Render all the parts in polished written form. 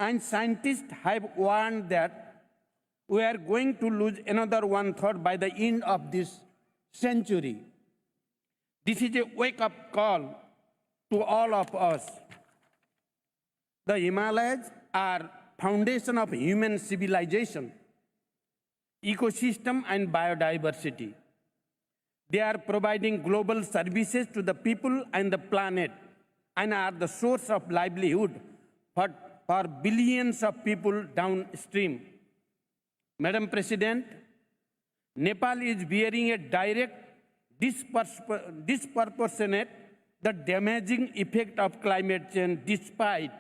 And scientists have warned that we are going to lose another one-third by the end of this century. This is a wake-up call to all of us. The Himalayas are foundation of human civilization, ecosystem, and biodiversity. They are providing global services to the people and the planet and are the source of livelihood for billions of people downstream. Madam President, Nepal is bearing a direct, disproportionate, the damaging effect of climate change despite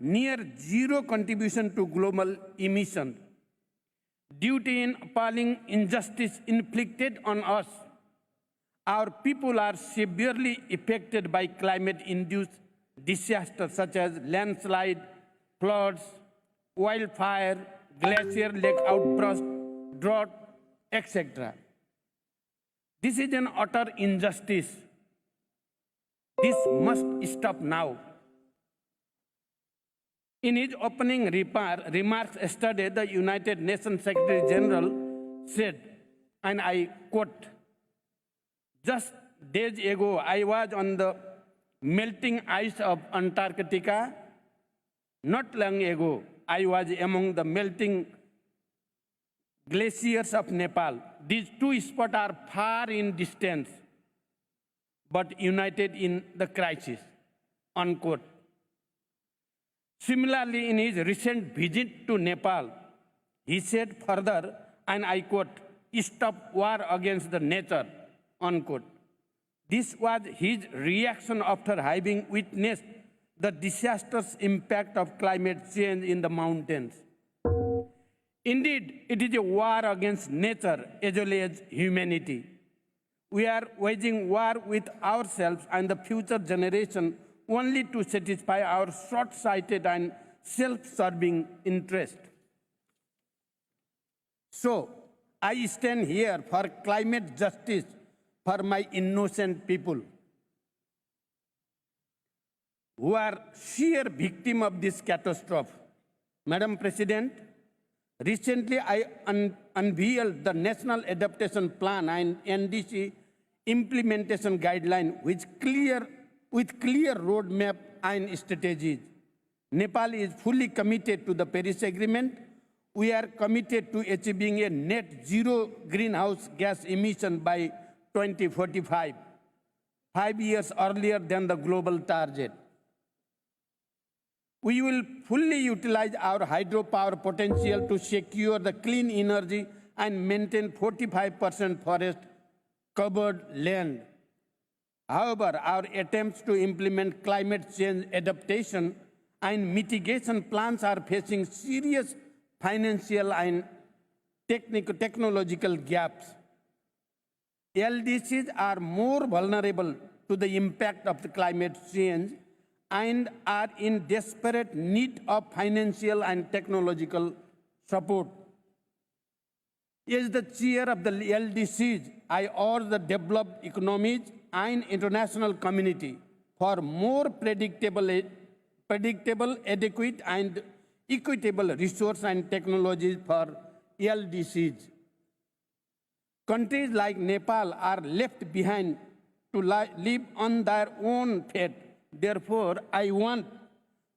near zero contribution to global emissions. Due to an appalling injustice inflicted on us, our people are severely affected by climate-induced disasters such as landslide, floods, wildfire, glacier lake outburst, drought, etc. This is an utter injustice. This must stop now. In his opening remarks yesterday, the United Nations Secretary General said, and I quote, "Just days ago, I was on the melting ice of Antarctica. Not long ago, I was among the melting glaciers of Nepal. These two spots are far in distance, but united in the crisis," unquote. Similarly, in his recent visit to Nepal, he said further, and I quote, "Stop war against the nature," unquote. This was his reaction after having witnessed the disastrous impact of climate change in the mountains. Indeed, it is a war against nature as well as humanity. We are waging war with ourselves and the future generation only to satisfy our short-sighted and self-serving interest. So, I stand here for climate justice for my innocent people who are sheer victim of this catastrophe. Madam President, recently I unveiled the National Adaptation Plan and NDC implementation guideline with clear roadmap and strategies. Nepal is fully committed to the Paris Agreement. We are committed to achieving a net zero greenhouse gas emission by 2045, 5 years earlier than the global target. We will fully utilize our hydropower potential to secure the clean energy and maintain 45% forest covered land. However, our attempts to implement climate change adaptation and mitigation plans are facing serious financial and technological gaps. LDCs are more vulnerable to the impact of the climate change and are in desperate need of financial and technological support. As the chair of the LDCs, I urge the developed economies and international community for more predictable, adequate, and equitable resource and technologies for LDCs. Countries like Nepal are left behind to live on their own fate. Therefore, I want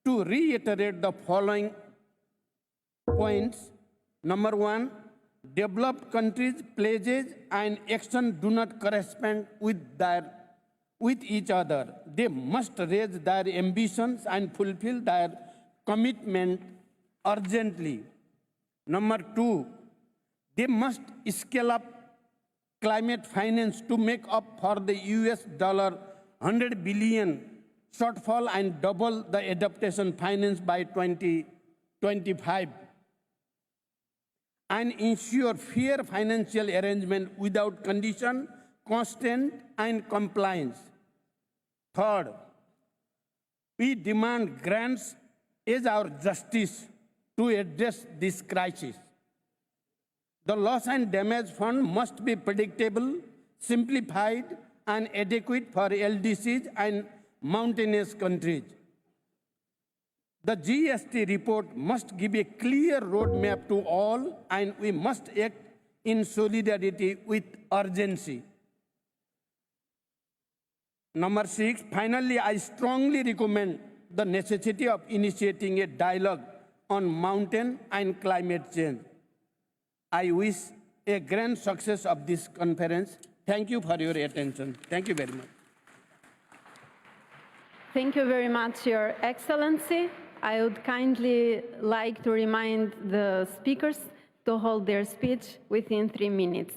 to reiterate the following points. Number one, developed countries' pledges and action do not correspond with each other. They must raise their ambitions and fulfill their commitment urgently. Number two, they must scale up climate finance to make up for the US $100 billion shortfall and double the adaptation finance by 2025. And ensure fair financial arrangement without condition, constraint, and compliance. Third, we demand grants as our justice to address this crisis. The loss and damage fund must be predictable, simplified, and adequate for LDCs and mountainous countries. The GST report must give a clear roadmap to all, and we must act in solidarity with urgency. Number 6, finally, I strongly recommend the necessity of initiating a dialogue on mountain and climate change. I wish a grand success of this conference. Thank you for your attention. Thank you very much. Thank you very much, Your Excellency. I would kindly like to remind the speakers to hold their speech within 3 minutes.